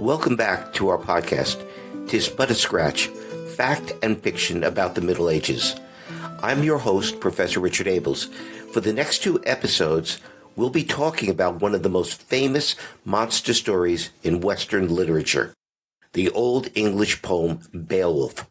Welcome back to our podcast, "'Tis But a Scratch, Fact and Fiction About the Middle Ages." I'm your host, Professor Richard Abels. For the next 2 episodes, we'll be talking about one of the most famous monster stories in Western literature, the Old English poem Beowulf.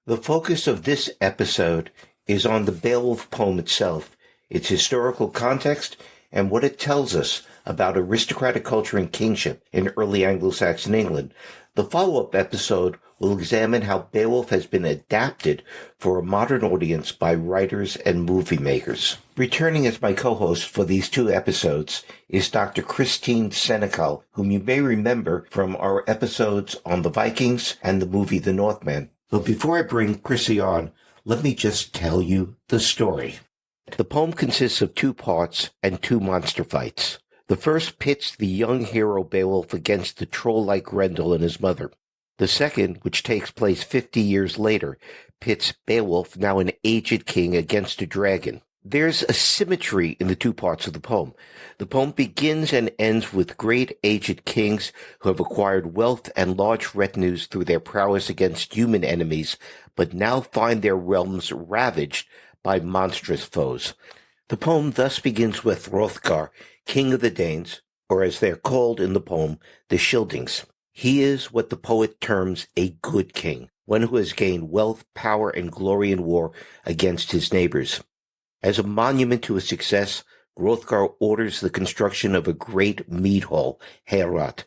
The focus of this episode is on the Beowulf poem itself, its historical context, and what it tells us about aristocratic culture and kingship in early Anglo-Saxon England. The follow-up episode will examine how Beowulf has been adapted for a modern audience by writers and movie makers. Returning as my co-host for these 2 episodes is Dr. Christine Senecal, whom you may remember from our episodes on the Vikings and the movie The Northman. But before I bring Chrissy on, let me just tell you the story. The poem consists of 2 parts and 2 monster fights. The first pits the young hero Beowulf against the troll-like Grendel and his mother. The second, which takes place 50 years later, pits Beowulf, now an aged king, against a dragon. There's a symmetry in the 2 parts of the poem. The poem begins and ends with great aged kings who have acquired wealth and large retinues through their prowess against human enemies, but now find their realms ravaged by monstrous foes. The poem thus begins with Hrothgar, king of the Danes, or as they're called in the poem, the Scyldings. He is what the poet terms a good king, one who has gained wealth, power, and glory in war against his neighbors. As a monument to his success, Hrothgar orders the construction of a great mead-hall, Heorot.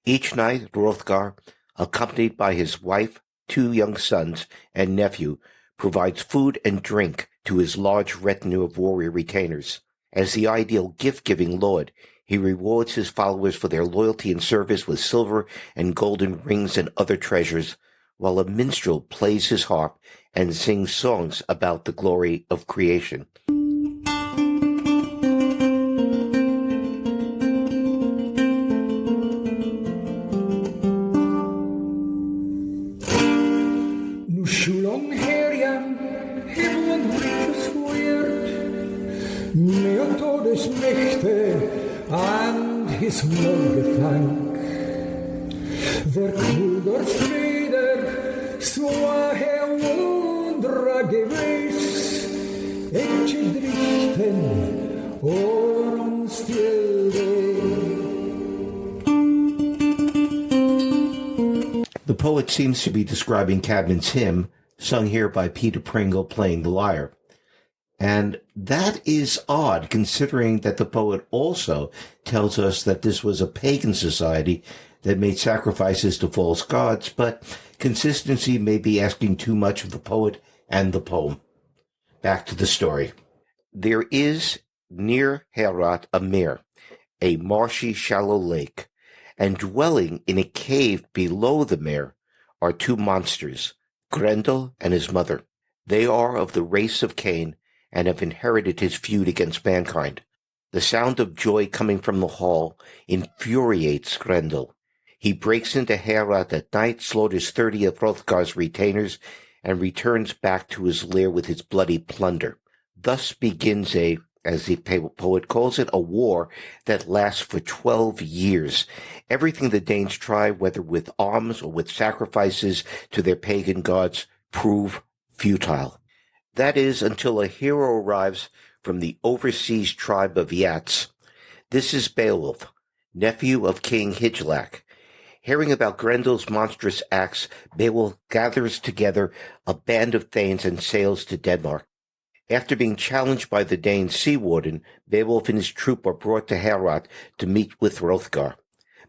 Each night, Hrothgar, accompanied by his wife, 2 young sons, and nephew, provides food and drink to his large retinue of warrior retainers. As the ideal gift-giving lord, he rewards his followers for their loyalty and service with silver and golden rings and other treasures, while a minstrel plays his harp and sings songs about the glory of creation. And his Morgefang der Kruger Frieder so her wundra gewiss etche drichten or uns The poet seems to be describing Cadman's hymn, sung here by Peter Pringle playing the lyre. And that is odd, considering that the poet also tells us that this was a pagan society that made sacrifices to false gods, but consistency may be asking too much of the poet and the poem. Back to the story. There is near Heorot a mere, a marshy, shallow lake, and dwelling in a cave below the mere are 2 monsters, Grendel and his mother. They are of the race of Cain, and have inherited his feud against mankind. The sound of joy coming from the hall infuriates Grendel. He breaks into Heorot at night, slaughters 30 of Hrothgar's retainers, and returns back to his lair with his bloody plunder. Thus begins as the poet calls it, a war that lasts for 12 years. Everything the Danes try, whether with arms or with sacrifices to their pagan gods, prove futile. That is, until a hero arrives from the overseas tribe of Yats. This is Beowulf, nephew of King Hrothgar. Hearing about Grendel's monstrous acts, Beowulf gathers together a band of thanes and sails to Denmark. After being challenged by the Dane sea warden, Beowulf and his troop are brought to Heorot to meet with Hrothgar.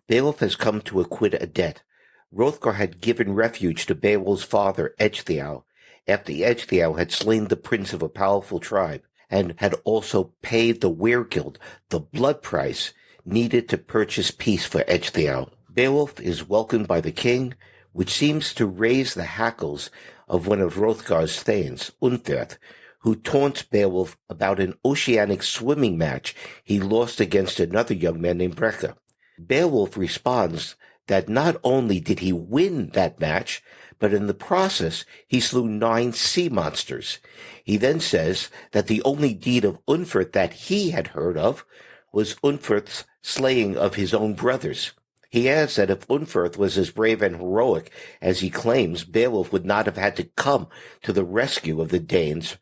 Beowulf has come to acquit a debt. Hrothgar had given refuge to Beowulf's father, Ecgtheow, after Ecgtheow had slain the prince of a powerful tribe, and had also paid the weregild, the blood price needed to purchase peace for Ecgtheow. Beowulf is welcomed by the king, which seems to raise the hackles of one of Hrothgar's thanes, Unferth, who taunts Beowulf about an oceanic swimming match he lost against another young man named Breca. Beowulf responds that not only did he win that match, but in the process, he slew 9 sea monsters. He then says that the only deed of Unferth that he had heard of was Unferth's slaying of his own brothers. He adds that if Unferth was as brave and heroic as he claims, Beowulf would not have had to come to the rescue of the Danes.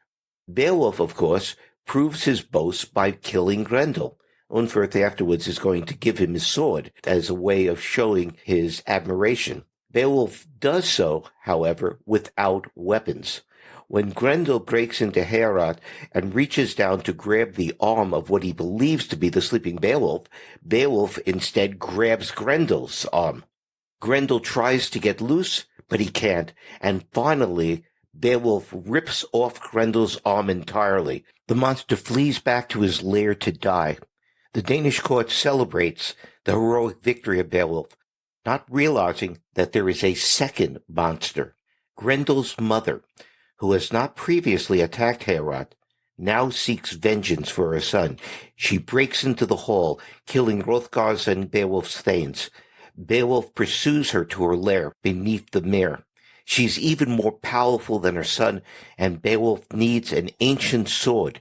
Beowulf, of course, proves his boast by killing Grendel. Unferth afterwards is going to give him his sword as a way of showing his admiration. Beowulf does so, however, without weapons. When Grendel breaks into Heorot and reaches down to grab the arm of what he believes to be the sleeping Beowulf, Beowulf instead grabs Grendel's arm. Grendel tries to get loose, but he can't, and finally, Beowulf rips off Grendel's arm entirely. The monster flees back to his lair to die. The Danish court celebrates the heroic victory of Beowulf, not realizing that there is a second monster, Grendel's mother, who has not previously attacked Heorot, now seeks vengeance for her son. She breaks into the hall, killing Hrothgar's and Beowulf's thanes. Beowulf pursues her to her lair beneath the mere. She's even more powerful than her son, and Beowulf needs an ancient sword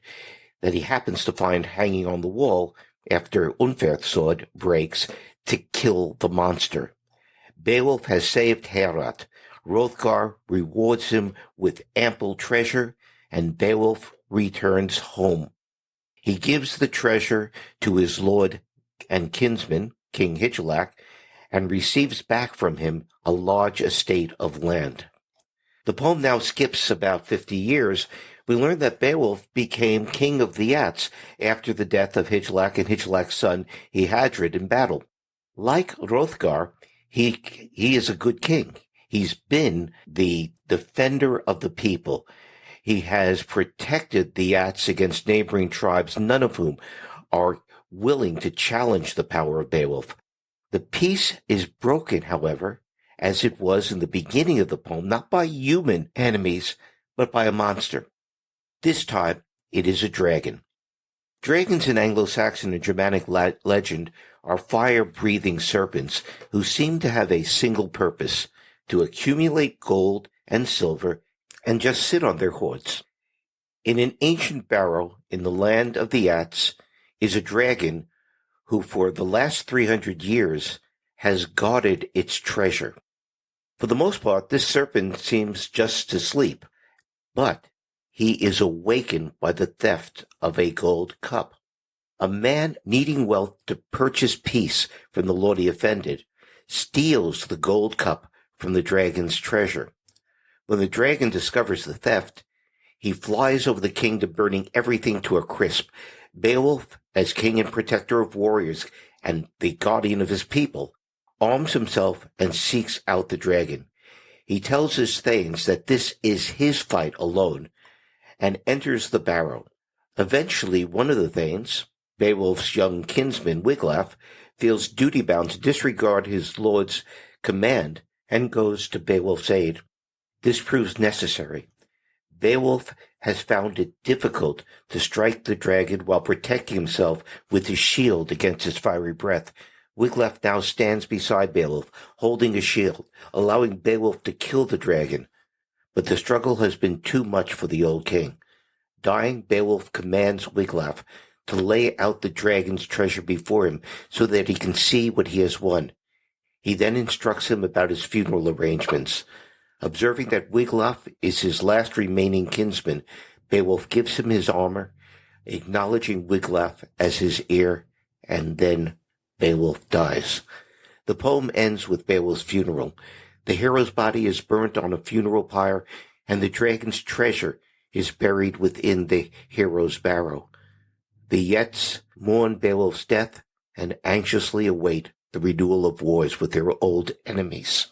that he happens to find hanging on the wall after Unferth's sword breaks to kill the monster. Beowulf has saved Heorot. Hrothgar rewards him with ample treasure, and Beowulf returns home. He gives the treasure to his lord and kinsman, King Hrothgar, and receives back from him a large estate of land. The poem now skips about 50 years. We learn that Beowulf became king of the Geats after the death of Hrothgar and Hrothgar's son Eadred in battle. Like Hrothgar, he is a good king. He's been the defender of the people. He has protected the Geats against neighboring tribes, none of whom are willing to challenge the power of Beowulf. The peace is broken, however, as it was in the beginning of the poem, not by human enemies, but by a monster. This time, it is a dragon. Dragons in Anglo-Saxon and Germanic legend are fire-breathing serpents who seem to have a single purpose: to accumulate gold and silver and just sit on their hoards. In an ancient barrow in the land of the Geats is a dragon who for the last 300 years has guarded its treasure. For the most part, this serpent seems just to sleep, but he is awakened by the theft of a gold cup. A man needing wealth to purchase peace from the lord he offended steals the gold cup from the dragon's treasure. When the dragon discovers the theft, he flies over the kingdom, burning everything to a crisp. Beowulf, as king and protector of warriors and the guardian of his people, arms himself and seeks out the dragon. He tells his thanes that this is his fight alone and enters the barrow. Eventually, one of the thanes, Beowulf's young kinsman Wiglaf, feels duty-bound to disregard his lord's command and goes to Beowulf's aid. This proves necessary. Beowulf has found it difficult to strike the dragon while protecting himself with his shield against his fiery breath. Wiglaf now stands beside Beowulf, holding a shield, allowing Beowulf to kill the dragon. But the struggle has been too much for the old king. Dying, Beowulf commands Wiglaf to lay out the dragon's treasure before him so that he can see what he has won. He then instructs him about his funeral arrangements. Observing that Wiglaf is his last remaining kinsman, Beowulf gives him his armor, acknowledging Wiglaf as his heir, and then Beowulf dies. The poem ends with Beowulf's funeral. The hero's body is burnt on a funeral pyre, and the dragon's treasure is buried within the hero's barrow. The Geats mourn Beowulf's death and anxiously await the renewal of wars with their old enemies.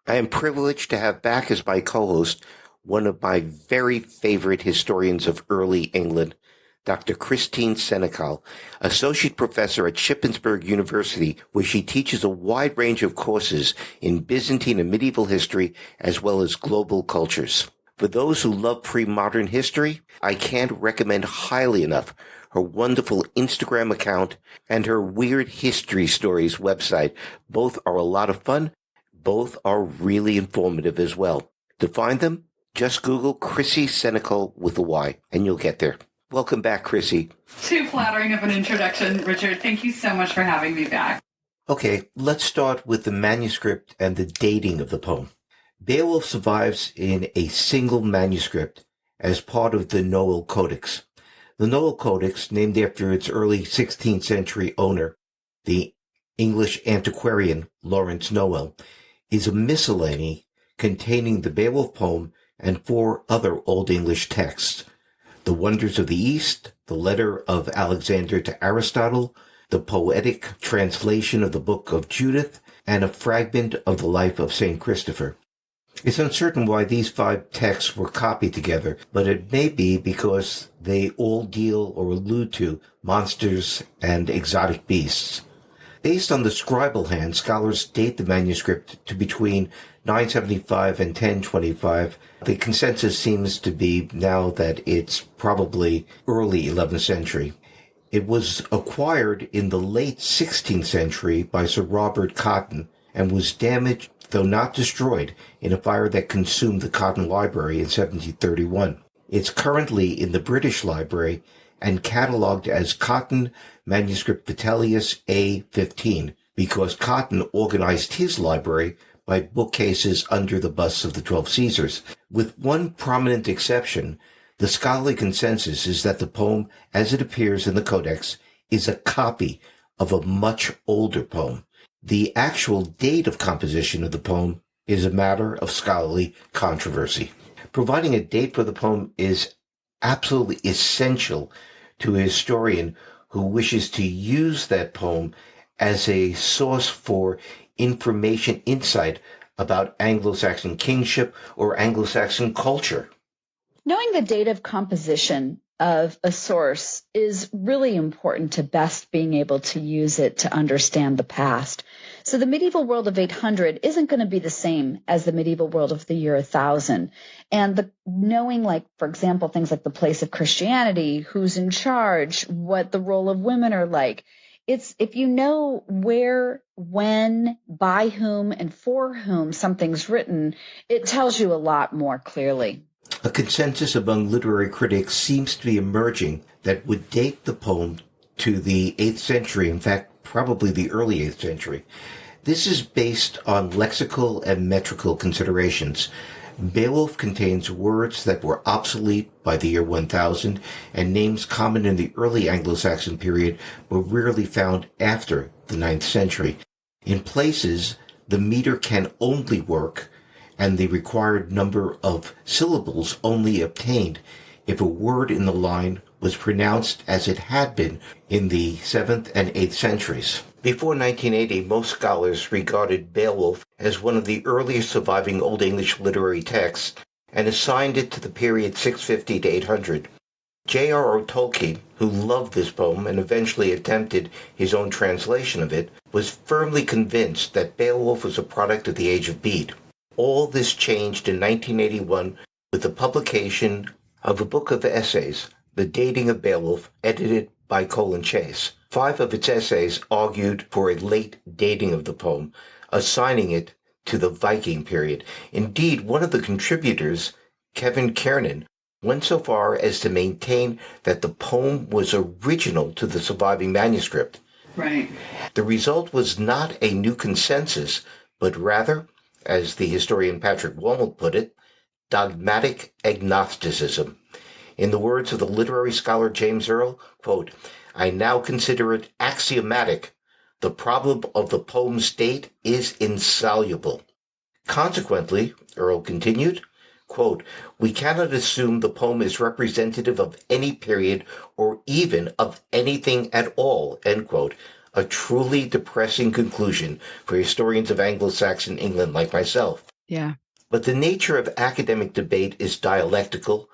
I am privileged to have back as my co-host one of my very favorite historians of early England, Dr. Christine Senecal, Associate Professor at Shippensburg University, where she teaches a wide range of courses in Byzantine and medieval history, as well as global cultures. For those who love pre-modern history, I can't recommend highly enough her wonderful Instagram account and her Weird History Stories website. Both are a lot of fun. Both are really informative as well. To find them, just Google Chrissy Senecal with a Y, and you'll get there. Welcome back, Chrissy. Too flattering of an introduction, Richard. Thank you so much for having me back. Okay, let's start with the manuscript and the dating of the poem. Beowulf survives in a single manuscript as part of the Noel Codex. The Noel Codex, named after its early 16th century owner, the English antiquarian Lawrence Noel, is a miscellany containing the Beowulf poem and 4 other Old English texts: The Wonders of the East, the Letter of Alexander to Aristotle, the poetic translation of the Book of Judith, and a fragment of the life of St. Christopher. It's uncertain why these 5 texts were copied together, but it may be because they all deal or allude to monsters and exotic beasts. Based on the scribal hand, scholars date the manuscript to between 975 and 1025. The consensus seems to be now that it's probably early 11th century. It was acquired in the late 16th century by Sir Robert Cotton and was damaged, though not destroyed, in a fire that consumed the Cotton Library in 1731. It's currently in the British Library and catalogued as Cotton Manuscript Vitellius A15 because Cotton organized his library by bookcases under the busts of the 12 Caesars. With one prominent exception, the scholarly consensus is that the poem, as it appears in the Codex, is a copy of a much older poem. The actual date of composition of the poem is a matter of scholarly controversy. Providing a date for the poem is absolutely essential to a historian who wishes to use that poem as a source for information, insight about Anglo-Saxon kingship or Anglo-Saxon culture. Knowing the date of composition of a source is really important to best being able to use it to understand the past. So the medieval world of 800 isn't going to be the same as the medieval world of the year 1000. And knowing, like, for example, things like the place of Christianity, who's in charge, what the role of women are like. It's if you know where, when, by whom, and for whom something's written, it tells you a lot more clearly. A consensus among literary critics seems to be emerging that would date the poem to the 8th century, in fact, probably the early 8th century. This is based on lexical and metrical considerations. Beowulf contains words that were obsolete by the year 1000, and names common in the early Anglo-Saxon period were rarely found after the 9th century. In places, the meter can only work, and the required number of syllables only obtained if a word in the line was pronounced as it had been in the 7th and 8th centuries. Before 1980, most scholars regarded Beowulf as one of the earliest surviving Old English literary texts and assigned it to the period 650 to 800. J.R.R. Tolkien, who loved this poem and eventually attempted his own translation of it, was firmly convinced that Beowulf was a product of the Age of Bede. All this changed in 1981 with the publication of a book of essays, The Dating of Beowulf, edited by Colin Chase. 5 of its essays argued for a late dating of the poem, assigning it to the Viking period. Indeed, one of the contributors, Kevin Kiernan, went so far as to maintain that the poem was original to the surviving manuscript. Right. The result was not a new consensus, but rather, as the historian Patrick Walmalt put it, dogmatic agnosticism. In the words of the literary scholar James Earl, quote, "I now consider it axiomatic. The problem of the poem's date is insoluble." Consequently, Earl continued, quote, "We cannot assume the poem is representative of any period or even of anything at all," end quote. A truly depressing conclusion for historians of Anglo-Saxon England like myself. Yeah. But the nature of academic debate is dialectical,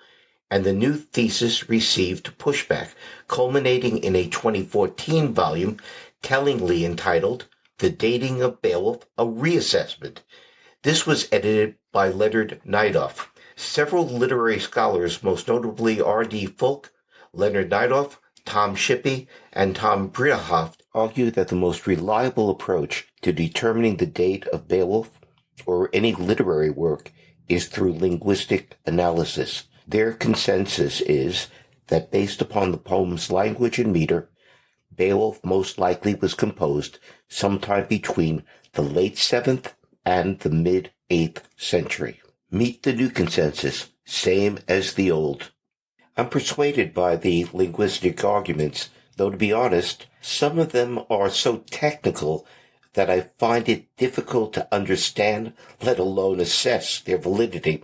and the new thesis received pushback, culminating in a 2014 volume tellingly entitled The Dating of Beowulf, a Reassessment. This was edited by Leonard Neidoff. Several literary scholars, most notably R.D. Fulk, Leonard Neidoff, Tom Shippey, and Tom Bridehoff, argue that the most reliable approach to determining the date of Beowulf or any literary work is through linguistic analysis. Their consensus is that based upon the poem's language and meter, Beowulf most likely was composed sometime between the late 7th and the mid-8th century. Meet the new consensus, same as the old. I'm persuaded by the linguistic arguments, though to be honest, some of them are so technical that I find it difficult to understand, let alone assess their validity.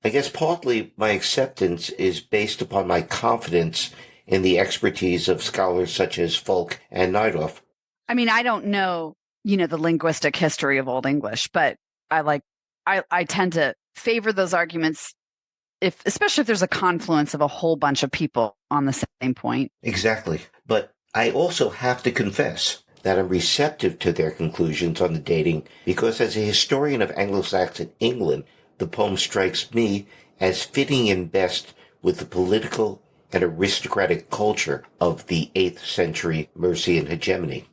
I guess partly my acceptance is based upon my confidence in the expertise of scholars such as Folk and Neidorff. I mean, I don't know, the linguistic history of Old English, but I tend to favor those arguments, especially if there's a confluence of a whole bunch of people on the same point. Exactly. But I also have to confess that I'm receptive to their conclusions on the dating because as a historian of Anglo-Saxon England, the poem strikes me as fitting in best with the political and aristocratic culture of the 8th century Mercian hegemony.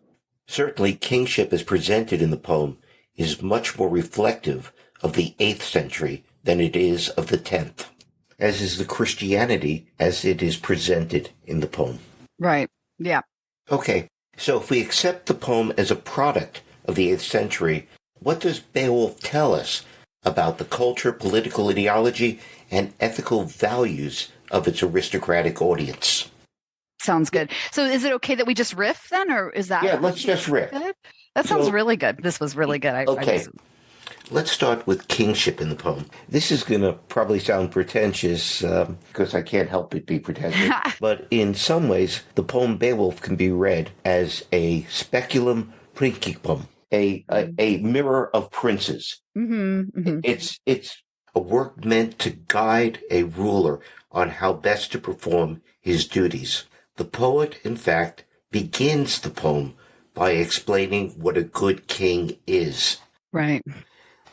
Certainly, kingship as presented in the poem is much more reflective of the 8th century than it is of the 10th, as is the Christianity as it is presented in the poem. Right. Yeah. Okay, so if we accept the poem as a product of the 8th century, what does Beowulf tell us about the culture, political ideology, and ethical values of its aristocratic audience? Sounds good. So is it okay that we just riff then, or is that? Yeah, let's just riff. Good? That sounds really good. This was really good. Okay. Let's start with kingship in the poem. This is going to probably sound pretentious because I can't help it be pretentious. But in some ways, the poem Beowulf can be read as a speculum principum, a mirror of princes. Mm-hmm, mm-hmm. It's a work meant to guide a ruler on how best to perform his duties. The poet, in fact, begins the poem by explaining what a good king is. Right.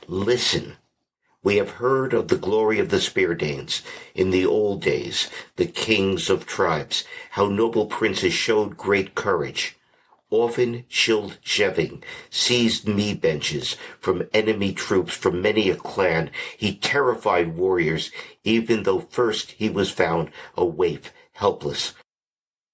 Listen, we have heard of the glory of the Speardanes in the old days, the kings of tribes, how noble princes showed great courage. Often Scyld-Sheving seized mead benches from enemy troops from many a clan. He terrified warriors, even though first he was found a waif, helpless.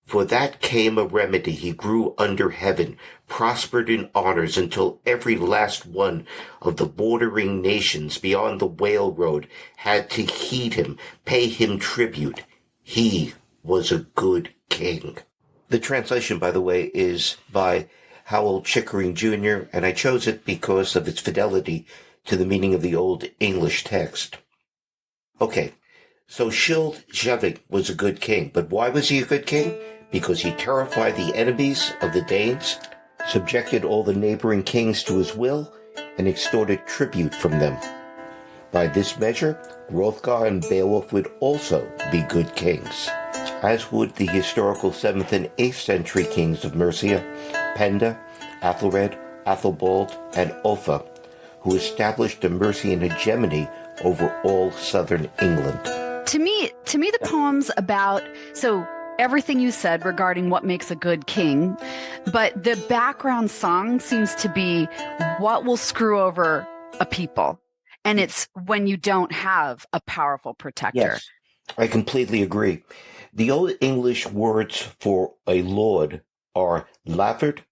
For that came a remedy. He grew under heaven, prospered in honors until every last one of the bordering nations beyond the whale road had to heed him, pay him tribute. He was a good king. The translation, by the way, is by Howell Chickering Jr., and I chose it because of its fidelity to the meaning of the Old English text. Okay, so Scyld-Sheving was a good king, but why was he a good king? Because he terrified the enemies of the Danes, subjected all the neighboring kings to his will, and extorted tribute from them. By this measure, Hrothgar and Beowulf would also be good kings, as would the historical 7th and 8th century kings of Mercia, Penda, Athelred, Athelbald, and Offa, who established a Mercian hegemony over all southern England. To me, the poem's about, so everything you said regarding what makes a good king, but the background song seems to be what will screw over a people. And it's when you don't have a powerful protector. Yes, I completely agree. The Old English words for a lord are laford,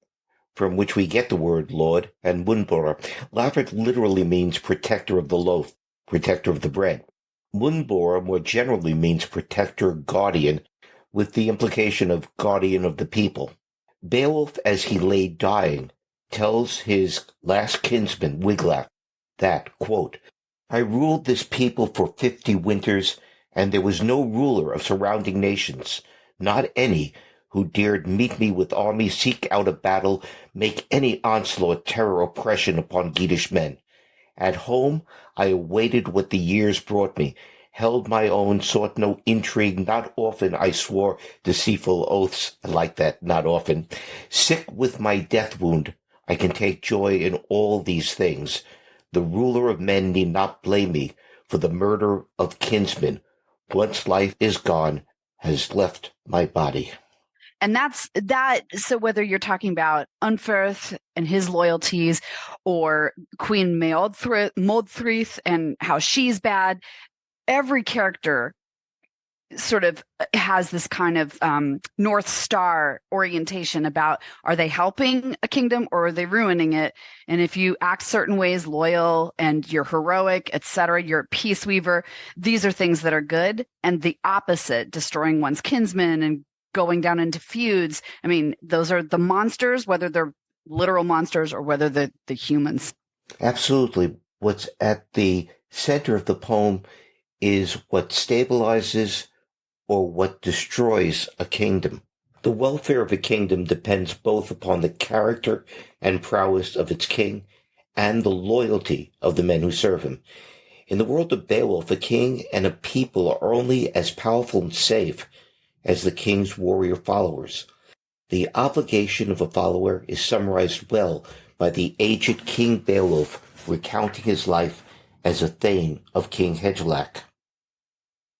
from which we get the word lord, and munbora. Laford literally means protector of the loaf, protector of the bread. Munbora more generally means protector, guardian, with the implication of guardian of the people. Beowulf, as he lay dying, tells his last kinsman, Wiglaf, that, quote, I ruled this people for 50 winters, and there was no ruler of surrounding nations, not any, who dared meet me with army, seek out a battle, make any onslaught, terror, oppression upon Geatish men. At home, I awaited what the years brought me, held my own, sought no intrigue, not often I swore deceitful oaths, like that, not often. Sick with my death wound, I can take joy in all these things. The ruler of men need not blame me for the murder of kinsmen. Once life is gone, has left my body. And that's that. So whether you're talking about Unferth and his loyalties, or Queen Maodthrith and how she's bad, every character sort of has this kind of North Star orientation about, are they helping a kingdom or are they ruining it? And if you act certain ways, loyal and you're heroic, etc., you're a peace weaver, these are things that are good. And the opposite, destroying one's kinsmen and going down into feuds. I mean, those are the monsters, whether they're literal monsters or whether they're the humans. Absolutely. What's at the center of the poem is what stabilizes or what destroys a kingdom. The welfare of a kingdom depends both upon the character and prowess of its king and the loyalty of the men who serve him. In the world of Beowulf, a king and a people are only as powerful and safe as the king's warrior followers. The obligation of a follower is summarized well by the aged King Beowulf recounting his life as a thane of King Hygelac.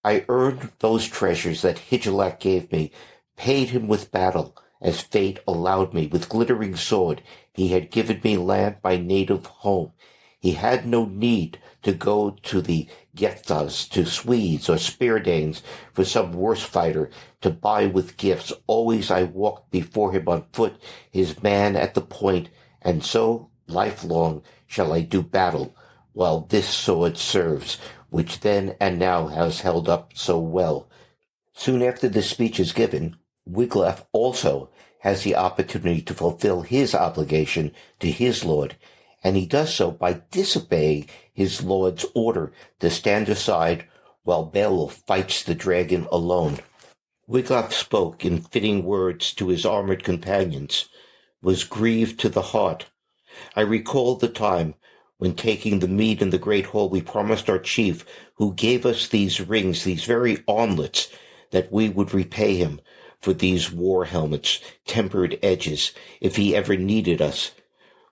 I earned those treasures that Hygelac gave me, paid him with battle, as fate allowed me. With glittering sword, he had given me land, my native home. He had no need to go to the Gethas, to Swedes or Speardanes for some worse fighter to buy with gifts. Always I walked before him on foot, his man at the point, and so lifelong shall I do battle, while this sword serves, which then and now has held up so well. Soon after this speech is given, Wiglaf also has the opportunity to fulfill his obligation to his lord, and he does so by disobeying his lord's order to stand aside while Beowulf fights the dragon alone. Wiglaf spoke in fitting words to his armored companions, was grieved to the heart. I recall the time when taking the mead in the great hall, we promised our chief, who gave us these rings, these very armlets, that we would repay him for these war helmets, tempered edges, if he ever needed us.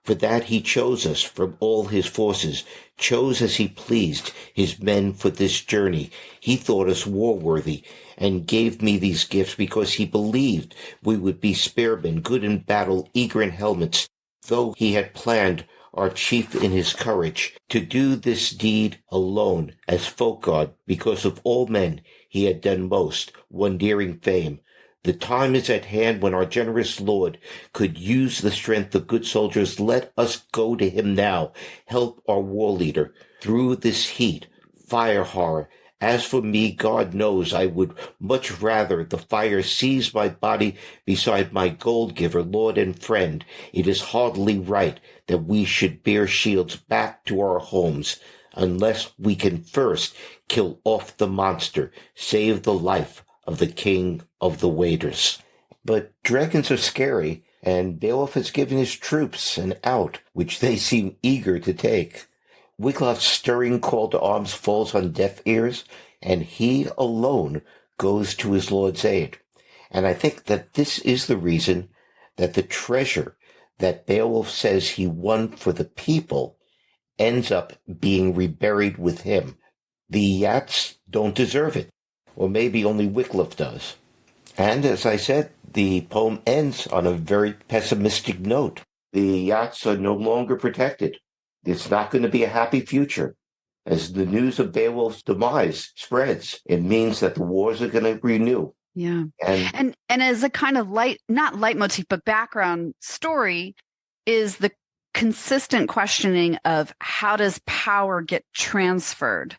For that he chose us from all his forces, chose as he pleased his men for this journey. He thought us war-worthy, and gave me these gifts because he believed we would be spearmen, good in battle, eager in helmets, though he had planned our chief in his courage to do this deed alone as folk god, because of all men he had done most, one daring fame. The time is at hand when our generous Lord could use the strength of good soldiers. Let us go to him now, help our war leader through this heat, fire horror. As for me, God knows I would much rather the fire seize my body beside my gold giver, Lord and friend. It is hardly right that we should bear shields back to our homes, unless we can first kill off the monster, save the life of the king of the waders. But dragons are scary, and Beowulf has given his troops an out, which they seem eager to take. Wiglaf's stirring call to arms falls on deaf ears, and he alone goes to his lord's aid. And I think that this is the reason that the treasure that Beowulf says he won for the people ends up being reburied with him. The Yats don't deserve it, or maybe only Wiglaf does. And as I said, the poem ends on a very pessimistic note. The Yats are no longer protected. It's not going to be a happy future. As the news of Beowulf's demise spreads, it means that the wars are going to renew. Yeah. And as a kind of not leitmotif, but background story is the consistent questioning of how does power get transferred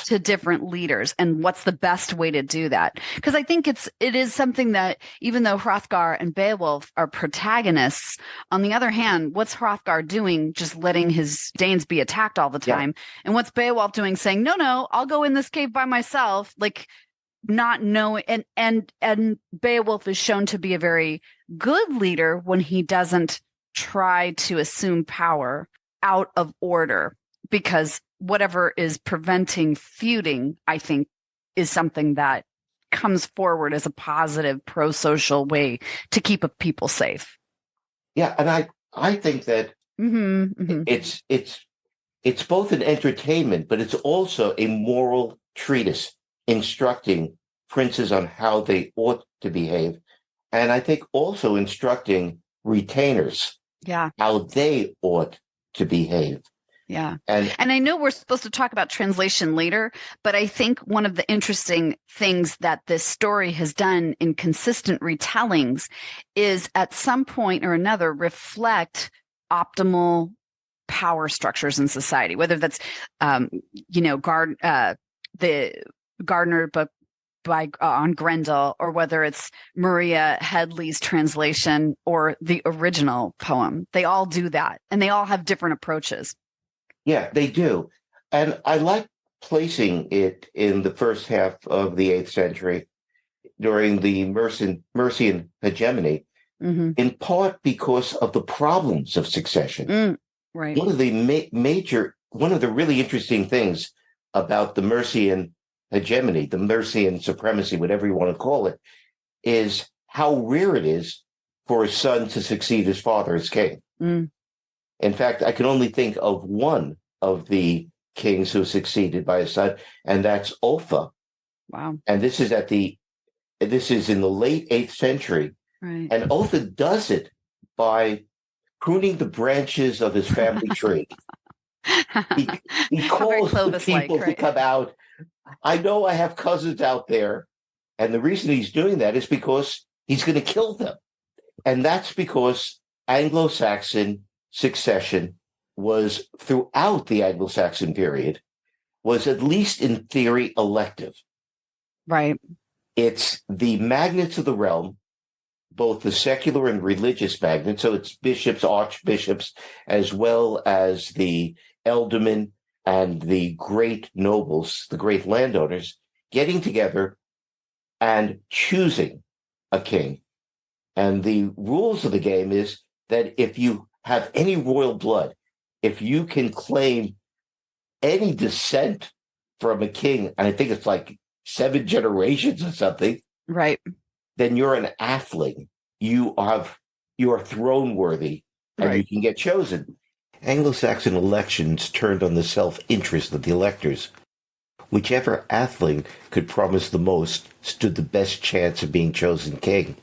to different leaders, and what's the best way to do that? Because I think it is something that, even though Hrothgar and Beowulf are protagonists, on the other hand, what's Hrothgar doing, just letting his Danes be attacked all the time? And what's Beowulf doing, saying, no, I'll go in this cave by myself, like not knowing. And Beowulf is shown to be a very good leader when he doesn't try to assume power out of order, because whatever is preventing feuding, I think, is something that comes forward as a positive pro-social way to keep a people safe. Yeah, and I think that it's both an entertainment, but it's also a moral treatise instructing princes on how they ought to behave, and I think also instructing retainers how they ought to behave. Yeah. And And I know we're supposed to talk about translation later, but I think one of the interesting things that this story has done in consistent retellings is at some point or another reflect optimal power structures in society, whether that's, the Gardner book by on Grendel, or whether it's Maria Headley's translation or the original poem. They all do that, and they all have different approaches. yeah, they do. And I like placing it in the first half of the 8th century during the Mercian hegemony, in part because of the problems of succession. Right. One of the one of the really interesting things about the Mercian hegemony, the Mercian supremacy, whatever you want to call it, is how rare it is for a son to succeed his father as king. In fact, I can only think of one of the kings who succeeded by his son, and that's Offa. Wow. And this is in the late 8th century. Right. And Offa does it by pruning the branches of his family tree. He calls the people to come out. I know I have cousins out there, and the reason he's doing that is because he's going to kill them. And that's because Anglo-Saxon succession was, throughout the Anglo-Saxon period, was at least in theory elective. Right. It's the magnates of the realm, both the secular and religious magnates, so it's bishops, archbishops, as well as the ealdormen and the great nobles, the great landowners, getting together and choosing a king. And the rules of the game is that if you have any royal blood, if you can claim any descent from a king, and I think it's like 7 generations or something, right, then you're an atheling. You are throne worthy, and right. You can get chosen. Anglo-Saxon elections turned on the self-interest of the electors. Whichever atheling could promise the most stood the best chance of being chosen king.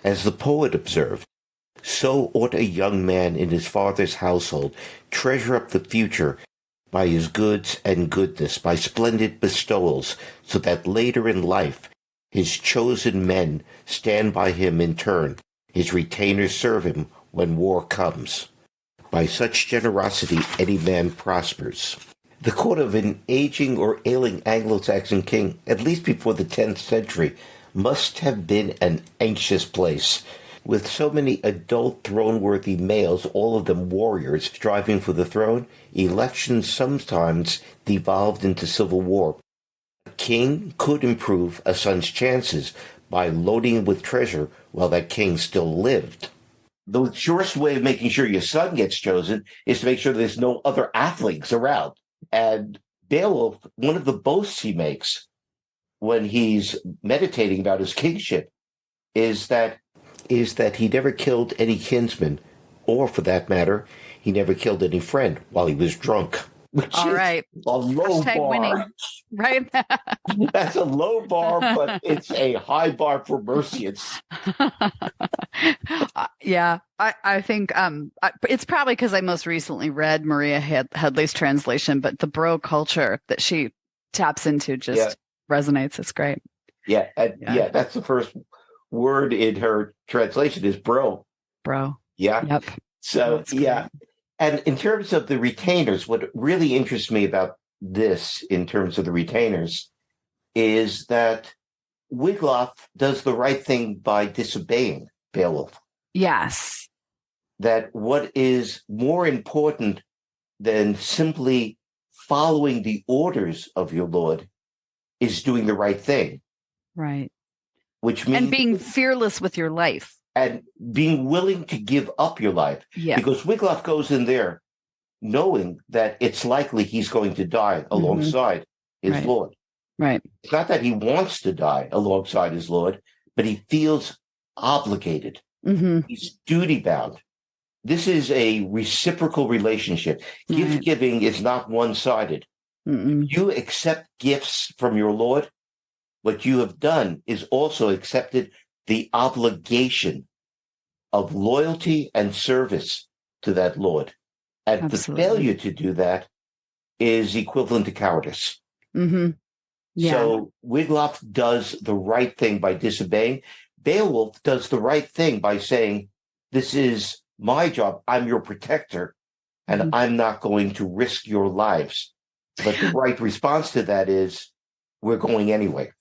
As the poet observed, so ought a young man in his father's household treasure up the future by his goods and goodness, by splendid bestowals, so that later in life his chosen men stand by him in turn, his retainers serve him when war comes. By such generosity any man prospers. The court of an aging or ailing Anglo-Saxon king, at least before the 10th century, must have been an anxious place, with so many adult throne-worthy males, all of them warriors, striving for the throne. Elections sometimes devolved into civil war. A king could improve a son's chances by loading him with treasure while that king still lived. The surest way of making sure your son gets chosen is to make sure there's no other athletes around. And Beowulf, one of the boasts he makes when he's meditating about his kingship is that he never killed any kinsman, or for that matter, he never killed any friend while he was drunk. Which All is right. a low Hashtag bar. winning. Right. That's a low bar, but it's a high bar for Mercians. Yeah, I think it's probably because I most recently read Maria Headley's translation, but the bro culture that she taps into just resonates. It's great. Yeah, that's the first word in her translation is bro. Bro. Yeah. Yep. So, yeah. And in terms of the retainers, what really interests me about this in terms of the retainers is that Wiglaf does the right thing by disobeying Beowulf. Yes. That what is more important than simply following the orders of your lord is doing the right thing. Right. Which means... And being fearless with your life. And being willing to give up your life. Yeah. Because Wiglaf goes in there knowing that it's likely he's going to die alongside his lord. Right. It's not that he wants to die alongside his lord, but he feels obligated. He's duty-bound. This is a reciprocal relationship. Gift-giving is not one-sided. You accept gifts from your lord. What you have done is also accepted the obligation of loyalty and service to that lord. And Absolutely. the failure to do that is equivalent to cowardice. Mm-hmm. Yeah. So Wiglaf does the right thing by disobeying. Beowulf does the right thing by saying, this is my job. I'm your protector, and I'm not going to risk your lives. But the right response to that is, we're going anyway.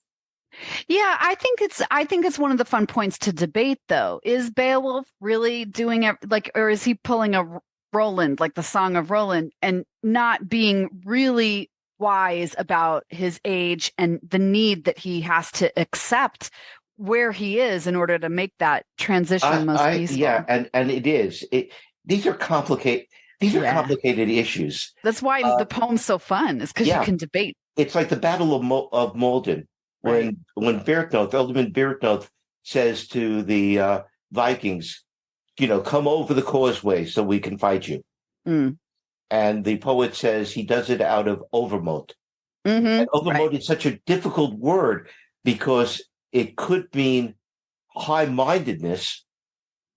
Yeah, I think it's one of the fun points to debate, though. Is Beowulf really doing it or is he pulling a Roland, like the Song of Roland, and not being really wise about his age and the need that he has to accept where he is in order to make that transition most peaceful? Yeah, and it is. These are complicated. These are complicated issues. That's why the poem's so fun, is because you can debate. It's like the Battle of Maldon, when Berthnoth, Ealdorman Berthnoth, says to the Vikings, come over the causeway so we can fight you. Mm. And the poet says he does it out of overmote. Mm-hmm. And overmote is such a difficult word because it could mean high-mindedness,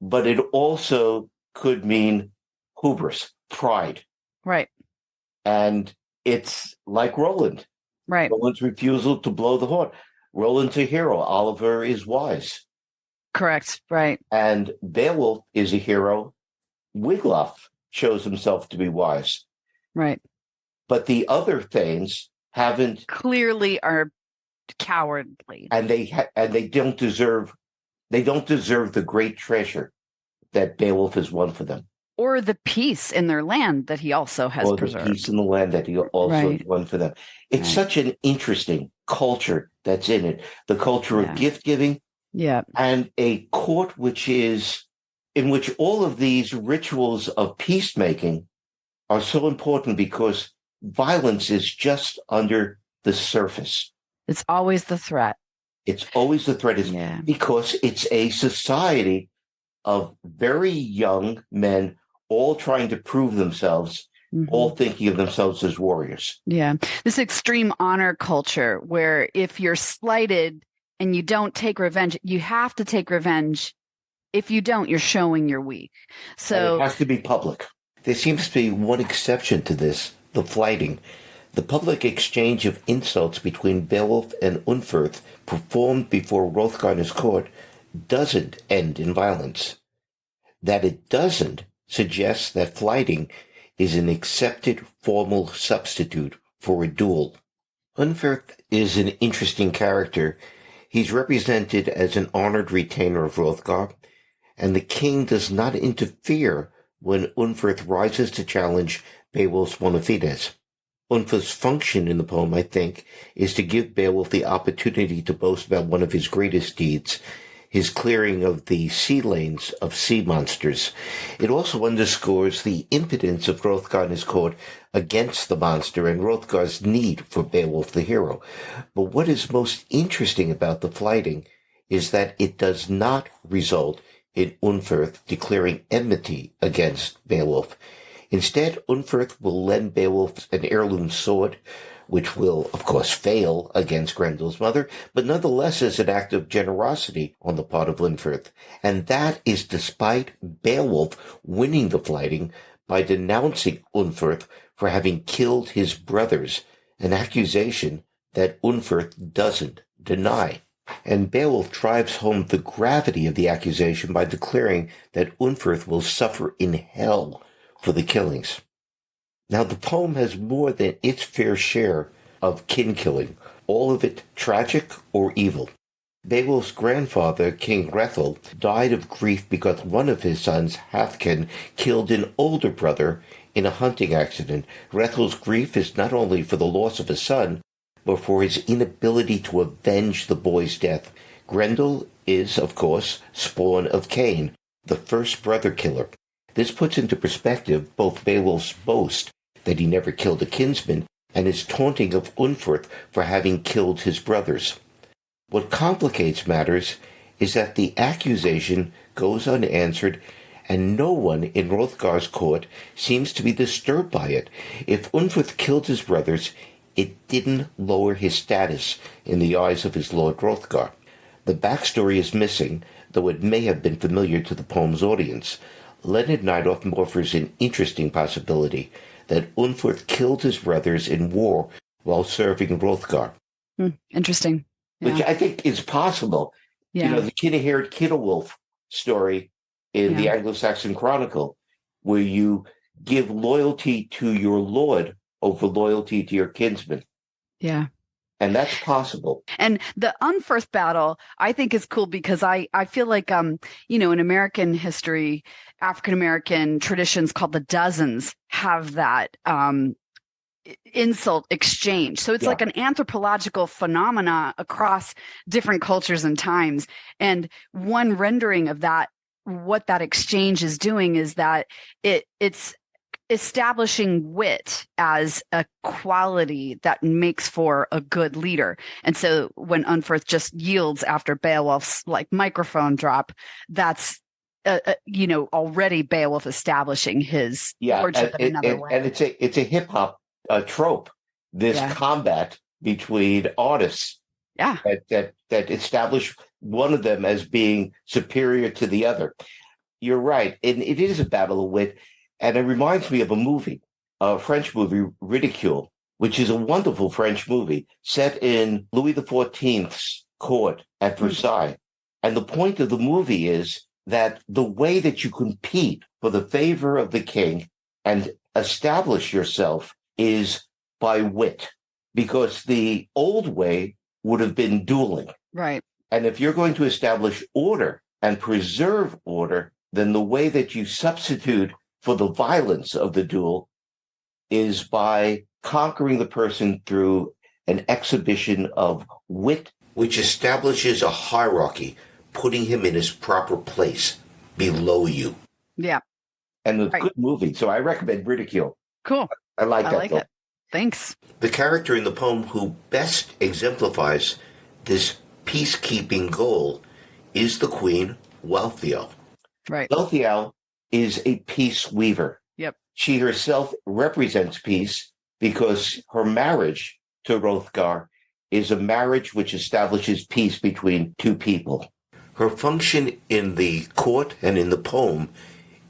but it also could mean hubris, pride. Right. And it's like Roland. Right. Roland's refusal to blow the horn. Roland's a hero. Oliver is wise. Correct. Right. And Beowulf is a hero. Wiglaf shows himself to be wise. Right. But the other Thanes haven't. Clearly are cowardly. And they don't deserve the great treasure that Beowulf has won for them. Or the peace in their land that he also has preserved. The peace in the land that he also has won for them. It's such an interesting culture that's in it. The culture of gift giving. Yeah. And a court in which all of these rituals of peacemaking are so important because violence is just under the surface. It's always the threat. It's always the threat because it's a society of very young men all trying to prove themselves, all thinking of themselves as warriors. Yeah. This extreme honor culture where if you're slighted and you don't take revenge, you have to take revenge. If you don't, you're showing you're weak. So and it has to be public. There seems to be one exception to this, the flighting. The public exchange of insults between Beowulf and Unferth performed before Hrothgar and his court doesn't end in violence. That it doesn't suggests that flighting is an accepted formal substitute for a duel. Unferth is an interesting character. He's represented as an honored retainer of Hrothgar, and the king does not interfere when Unferth rises to challenge Beowulf's bona fides. Unferth's function in the poem, I think, is to give Beowulf the opportunity to boast about one of his greatest deeds, his clearing of the sea lanes of sea monsters. It also underscores the impotence of Hrothgar and his court against the monster and Hrothgar's need for Beowulf the hero. But what is most interesting about the flighting is that it does not result in Unferth declaring enmity against Beowulf. Instead, Unferth will lend Beowulf an heirloom sword, which will, of course, fail against Grendel's mother, but nonetheless is an act of generosity on the part of Unferth. And that is despite Beowulf winning the flighting by denouncing Unferth for having killed his brothers, an accusation that Unferth doesn't deny. And Beowulf drives home the gravity of the accusation by declaring that Unferth will suffer in hell for the killings. Now, the poem has more than its fair share of kin-killing, all of it tragic or evil. Beowulf's grandfather, King Hrothgar, died of grief because one of his sons, Halfdan, killed an older brother in a hunting accident. Hrothgar's grief is not only for the loss of a son, but for his inability to avenge the boy's death. Grendel is, of course, spawn of Cain, the first brother killer. This puts into perspective both Beowulf's boast that he never killed a kinsman and his taunting of Unferth for having killed his brothers. What complicates matters is that the accusation goes unanswered and no one in Hrothgar's court seems to be disturbed by it. If Unferth killed his brothers, it didn't lower his status in the eyes of his lord Hrothgar. The backstory is missing, though it may have been familiar to the poem's audience. Leonard Neidoff offers an interesting possibility that Unferth killed his brothers in war while serving Hrothgar. Interesting. Which Yeah. I think is possible. Yeah. The kid-haired Kittlewolf story in the Anglo-Saxon Chronicle, where you give loyalty to your lord over loyalty to your kinsman. Yeah. And that's possible. And the Unferth battle, I think, is cool because I feel like, in American history, African-American traditions called the dozens have that insult exchange. So it's like an anthropological phenomena across different cultures and times. And one rendering of that, what that exchange is doing is that it's establishing wit as a quality that makes for a good leader. And so when Unferth just yields after Beowulf's microphone drop, that's already Beowulf establishing his lordship in another way. And it's a hip hop trope. This combat between artists that establish one of them as being superior to the other. You're right, and it is a battle of wit. And it reminds me of a French movie, Ridicule, which is a wonderful French movie set in Louis XIV's court at Versailles. And the point of the movie is that the way that you compete for the favor of the king and establish yourself is by wit, because the old way would have been dueling. Right. And if you're going to establish order and preserve order, then the way that you substitute for the violence of the duel is by conquering the person through an exhibition of wit, which establishes a hierarchy, putting him in his proper place below you. Yeah. And a good movie. So I recommend Ridicule. Cool. I like it. Thanks. The character in the poem who best exemplifies this peacekeeping goal is the queen, Wealhtheow. Right. Wealhtheow is a peace weaver. Yep. She herself represents peace because her marriage to Hrothgar is a marriage which establishes peace between two people. Her function in the court and in the poem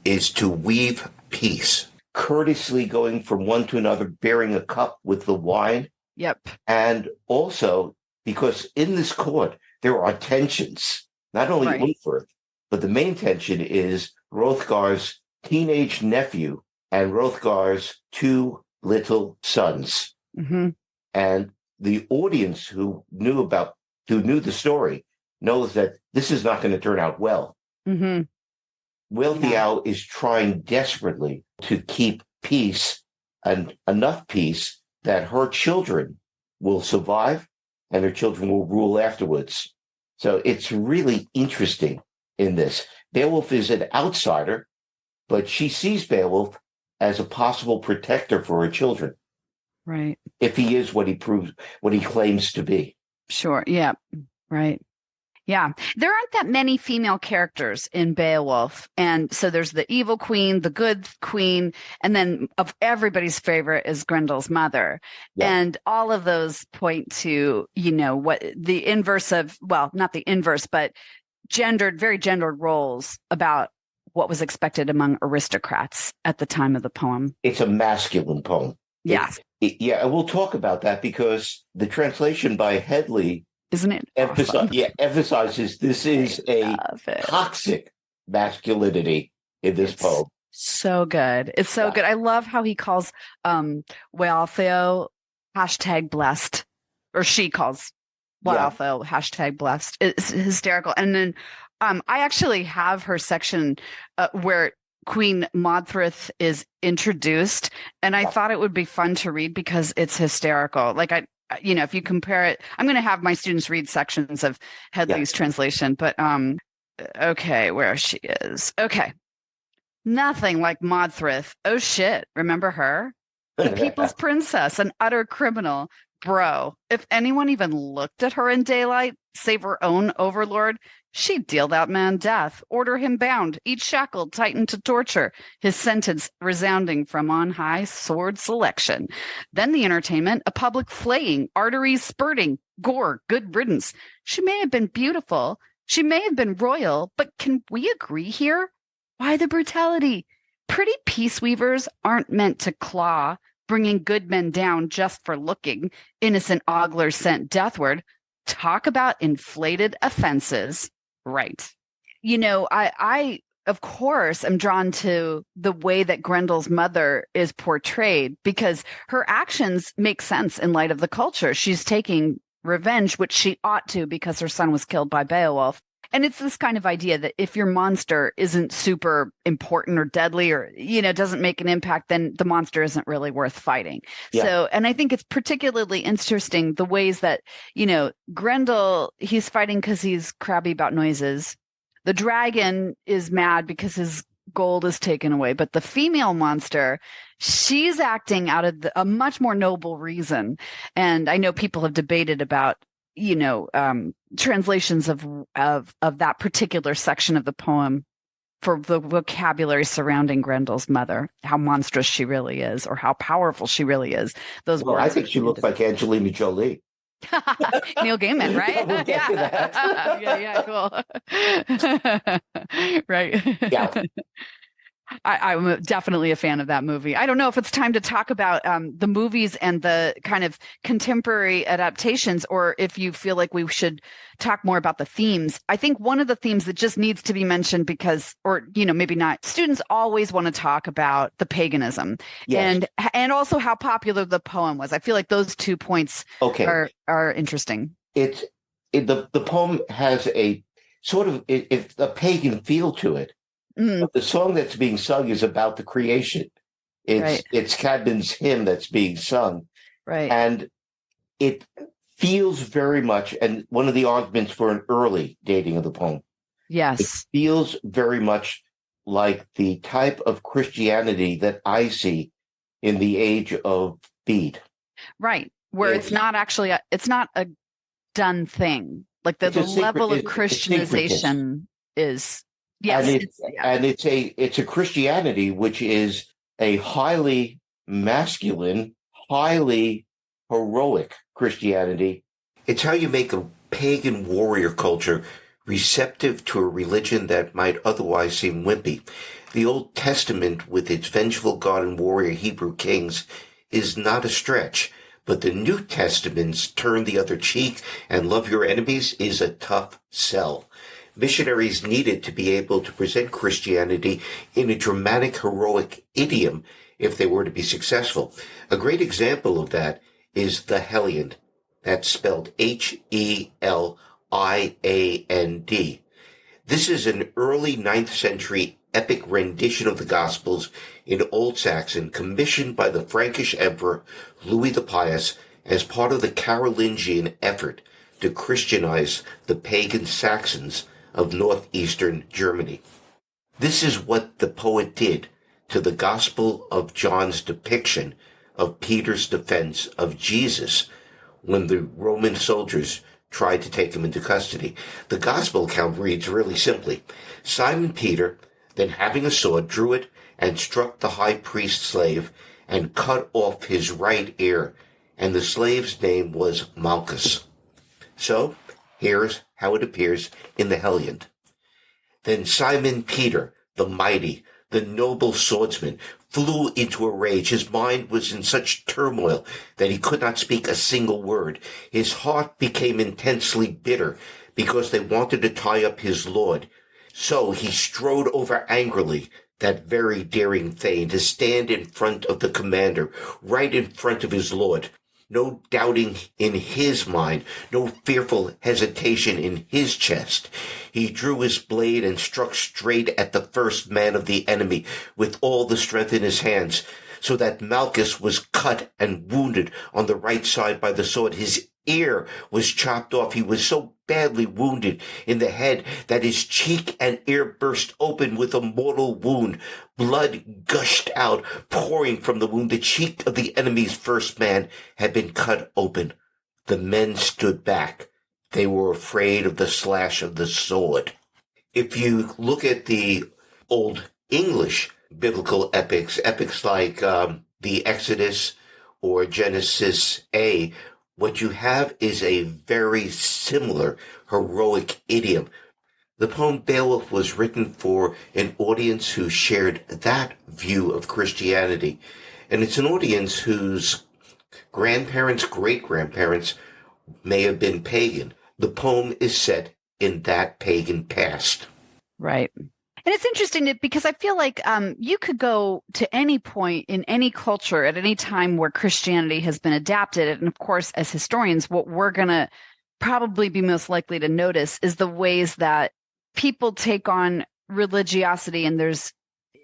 is to weave peace, courteously going from one to another, bearing a cup with the wine. Yep. And also because in this court, there are tensions, not only Unferth, but the main tension is Hrothgar's teenage nephew and Hrothgar's two little sons. Mm-hmm. And the audience who knew the story knows that this is not going to turn out well. Mm-hmm. Wealhtheow is trying desperately to keep peace, and enough peace that her children will survive and her children will rule afterwards. So it's really interesting in this. Beowulf is an outsider, but she sees Beowulf as a possible protector for her children. Right. If he is what he claims to be. Sure. Yeah. Right. Yeah. There aren't that many female characters in Beowulf. And so there's the evil queen, the good queen, and then of everybody's favorite is Grendel's mother. Yeah. And all of those point to, what the inverse of, well, not the inverse, but very gendered roles about what was expected among aristocrats at the time of the poem. It's a masculine poem. Yes. And we'll talk about that because the translation by Headley, isn't it? Awesome? Emphasizes this is a toxic masculinity in this poem. So good. It's so good. I love how he calls Wealhtheow #blessed, or she calls Wealhtheow #blessed. It's hysterical. And then I actually have her section where Queen Modthryth is introduced, and I thought it would be fun to read because it's hysterical. If you compare it, I'm going to have my students read sections of Headley's translation, but okay, where she is. Okay. Nothing like Modthryth. Oh shit. Remember her? The people's princess, an utter criminal. Bro, if anyone even looked at her in daylight, save her own overlord, she'd deal that man death, order him bound, each shackled, tightened to torture, his sentence resounding from on high, sword selection. Then the entertainment, a public flaying, arteries spurting, gore, good riddance. She may have been beautiful, she may have been royal, but can we agree here? Why the brutality? Pretty peace weavers aren't meant to claw, bringing good men down just for looking. Innocent oglers sent deathward. Talk about inflated offenses. Right. I of course am drawn to the way that Grendel's mother is portrayed, because her actions make sense in light of the culture. She's taking revenge, which she ought to, because her son was killed by Beowulf. And it's this kind of idea that if your monster isn't super important or deadly, or, doesn't make an impact, then the monster isn't really worth fighting. Yeah. So, and I think it's particularly interesting the ways that, Grendel, he's fighting because he's crabby about noises. The dragon is mad because his gold is taken away. But the female monster, she's acting out of a much more noble reason. And I know people have debated about, translations of that particular section of the poem for the vocabulary surrounding Grendel's mother, how monstrous she really is, or how powerful she really is. Those words. I think she looks like Angelina Jolie. Neil Gaiman, right? We'll get to that. Cool. Right. Yeah. I'm definitely a fan of that movie. I don't know if it's time to talk about the movies and the kind of contemporary adaptations, or if you feel like we should talk more about the themes. I think one of the themes that just needs to be mentioned because, or, maybe not, students always want to talk about the paganism. Yes. and also how popular the poem was. I feel like those 2 points are interesting. The poem has a sort of a pagan feel to it. But the song that's being sung is about the creation. It's Cædmon's hymn that's being sung. Right. And it feels very much, and one of the arguments for an early dating of the poem. Yes. It feels very much like the type of Christianity that I see in the age of Bede. Right. Where it's not a done thing. Like the level of Christianization is... Yes, and it's a Christianity which is a highly masculine, highly heroic Christianity. It's how you make a pagan warrior culture receptive to a religion that might otherwise seem wimpy. The Old Testament, with its vengeful God and warrior Hebrew kings, is not a stretch, but the New Testament's turn the other cheek and love your enemies is a tough sell. Missionaries needed to be able to present Christianity in a dramatic, heroic idiom if they were to be successful. A great example of that is the Hellion. That's spelled Heliand. This is an early 9th century epic rendition of the Gospels in Old Saxon commissioned by the Frankish Emperor Louis the Pious as part of the Carolingian effort to Christianize the pagan Saxons of northeastern Germany. This is what the poet did to the Gospel of John's depiction of Peter's defense of Jesus when the Roman soldiers tried to take him into custody. The Gospel account reads really simply: Simon Peter, then having a sword, drew it and struck the high priest's slave and cut off his right ear, and the slave's name was Malchus. So, here's how it appears in the Hellion. Then Simon Peter, the mighty, the noble swordsman, flew into a rage. His mind was in such turmoil that he could not speak a single word. His heart became intensely bitter because they wanted to tie up his lord. So he strode over angrily, that very daring thane, to stand in front of the commander, right in front of his lord. No doubting in his mind, no fearful hesitation in his chest. He drew his blade and struck straight at the first man of the enemy with all the strength in his hands, so that Malchus was cut and wounded on the right side by the sword. His ear was chopped off. He was so badly wounded in the head that his cheek and ear burst open with a mortal wound. Blood gushed out, pouring from the wound. The cheek of the enemy's first man had been cut open. The men stood back. They were afraid of the slash of the sword. If you look at the Old English biblical epics like the Exodus or Genesis A, what you have is a very similar heroic idiom. The poem Beowulf was written for an audience who shared that view of Christianity. And it's an audience whose grandparents, great-grandparents may have been pagan. The poem is set in that pagan past. Right. And it's interesting because I feel like you could go to any point in any culture at any time where Christianity has been adapted. And of course, as historians, what we're going to probably be most likely to notice is the ways that people take on religiosity and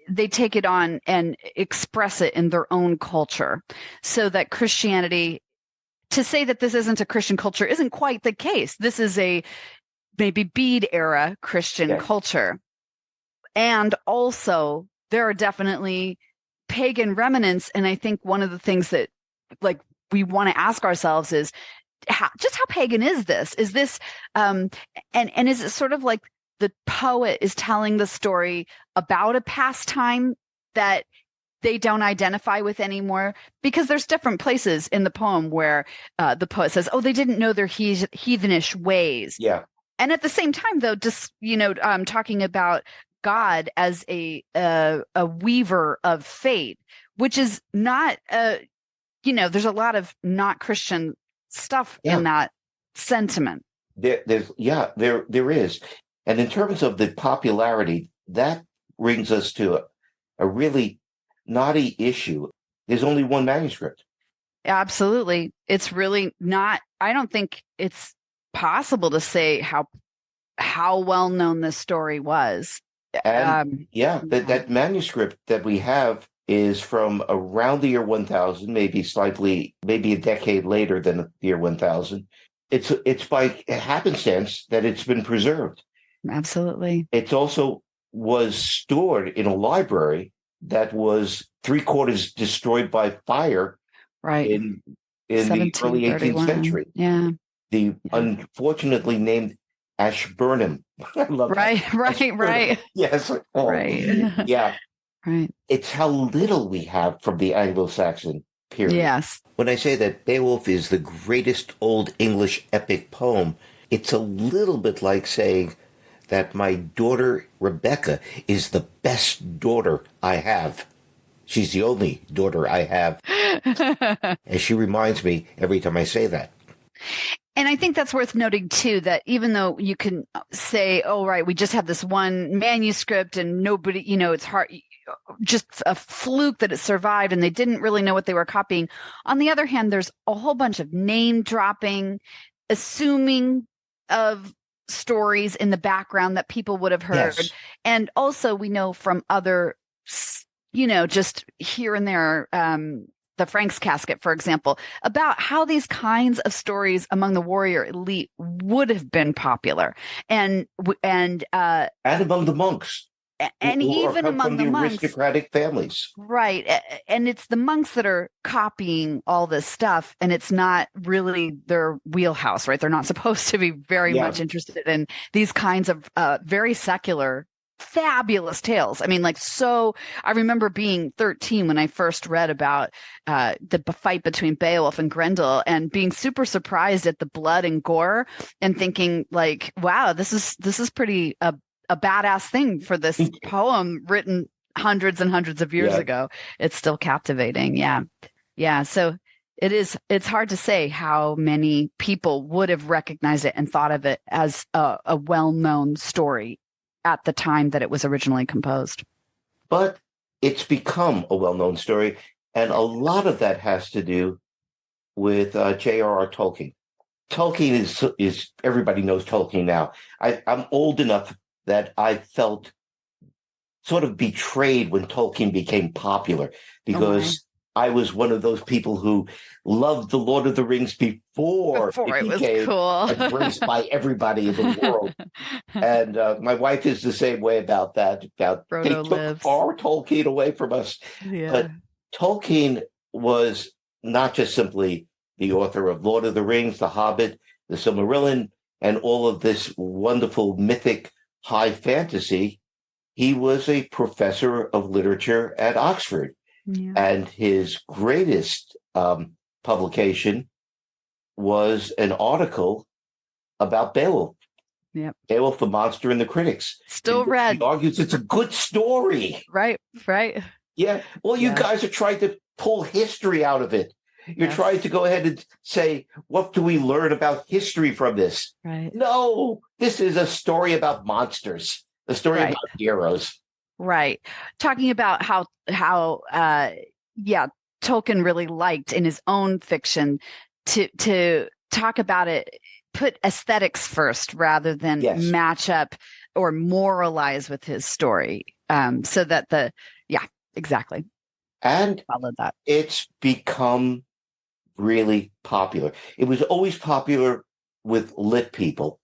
they take it on and express it in their own culture. So that Christianity, to say that this isn't a Christian culture isn't quite the case. This is a maybe Bede era Christian culture. And also, there are definitely pagan remnants. And I think one of the things that we want to ask ourselves is how pagan is this? Is this and is it sort of like the poet is telling the story about a pastime that they don't identify with anymore? Because there's different places in the poem where the poet says, oh, they didn't know their heathenish ways. Yeah. And at the same time, though, just, talking about God as a weaver of fate, which is not, there's a lot of not Christian stuff in that sentiment. There is. And in terms of the popularity, that brings us to a really knotty issue. There's only one manuscript. Absolutely. It's really not, I don't think it's possible to say how well known this story was. And that manuscript that we have is from around the year 1000, maybe a decade later than the year 1000. It's by happenstance that it's been preserved. Absolutely. It also was stored in a library that was 3/4 destroyed by fire, right, in the early 18th century. Yeah. The unfortunately named Ashburnham. I love that. Right. Yes. Right. Yeah. Right. It's how little we have from the Anglo-Saxon period. Yes. When I say that Beowulf is the greatest Old English epic poem, it's a little bit like saying that my daughter Rebecca is the best daughter I have. She's the only daughter I have. And she reminds me every time I say that. And I think that's worth noting, too, that even though you can say, oh, right, we just have this one manuscript and nobody, it's hard, just a fluke that it survived and they didn't really know what they were copying. On the other hand, there's a whole bunch of name dropping, assuming of stories in the background that people would have heard. Yes. And also we know from other, just here and there, the Frank's Casket, for example, about how these kinds of stories among the warrior elite would have been popular, and among the monks, and even among the monks, aristocratic families, right? And it's the monks that are copying all this stuff, and it's not really their wheelhouse, right? They're not supposed to be very much interested in these kinds of very secular, fabulous tales. I mean, I remember being 13 when I first read about the fight between Beowulf and Grendel and being super surprised at the blood and gore and thinking wow, this is pretty a badass thing for this poem written hundreds and hundreds of years ago. It's still captivating. Yeah. So it's hard to say how many people would have recognized it and thought of it as a well-known story at the time that it was originally composed. But it's become a well-known story, and a lot of that has to do with J.R.R. Tolkien. Tolkien is everybody knows Tolkien now. I'm old enough that I felt sort of betrayed when Tolkien became popular, because I was one of those people who loved The Lord of the Rings before it became cool. embraced by everybody in the world. And my wife is the same way about that. They took our Tolkien away from us. Yeah. But Tolkien was not just simply the author of Lord of the Rings, The Hobbit, The Silmarillion, and all of this wonderful mythic high fantasy. He was a professor of literature at Oxford. Yeah. And his greatest publication was an article about Beowulf. Yep. Beowulf the Monster and the Critics. Still read. He argues it's a good story. Right. Yeah. Well, you Yes. guys are trying to pull history out of it. You're Yes. trying to go ahead and say, what do we learn about history from this? Right. No, this is a story about monsters, a story Right. about heroes. Right. Talking about how Tolkien really liked in his own fiction to talk about it, put aesthetics first rather than Yes. match up or moralize with his story. So that exactly. And Followed that. it's become really popular. It was always popular with lit people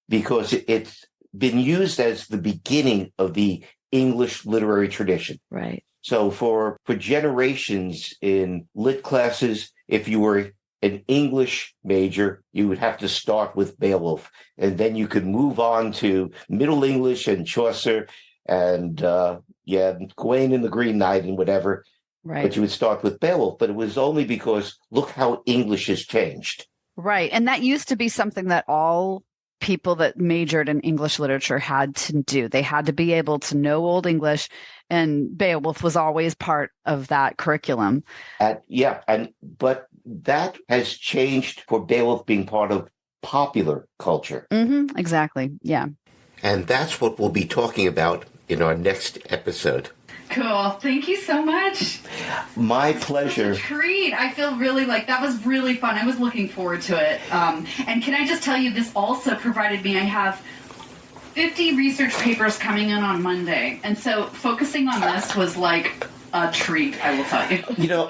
because it's been used as the beginning of the English literary tradition. Right. So for generations in lit classes, if you were an English major, you would have to start with Beowulf, and then you could move on to Middle English and Chaucer and Gawain and the Green Knight and whatever. Right. But you would start with Beowulf. But it was only because look how English has changed. Right. And that used to be something that all people that majored in English literature had to do. They had to be able to know Old English, and Beowulf was always part of that curriculum. But that has changed for Beowulf being part of popular culture. Mm-hmm, exactly. Yeah. And that's what we'll be talking about in our next episode. Cool. Thank you so much. My pleasure. Treat. I feel really like that was really fun. I was looking forward to it. And can I just tell you, this also provided me, I have 50 research papers coming in on Monday. And so focusing on this was like a treat, I will tell you. You know,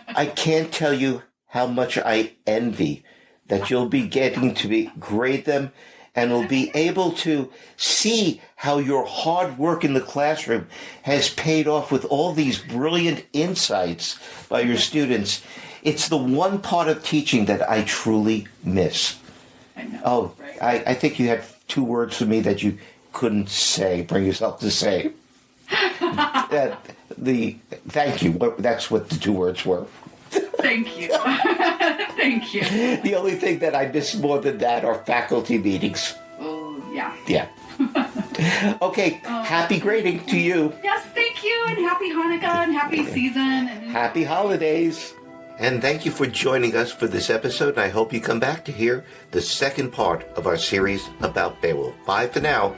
I can't tell you how much I envy that you'll be getting to grade them and will be able to see how your hard work in the classroom has paid off with all these brilliant insights by your students. It's the one part of teaching that I truly miss. I know. Oh, right? I think you had 2 words for me that you couldn't bring yourself to say. Thank you. That's what the 2 words were. Thank you. Thank you. The only thing that I miss more than that are faculty meetings. Oh, yeah. Yeah. Okay. Happy grading to you. Yes, thank you. And happy Hanukkah and happy season. And Happy holidays. And thank you for joining us for this episode. I hope you come back to hear the second part of our series about Beowulf. Bye for now.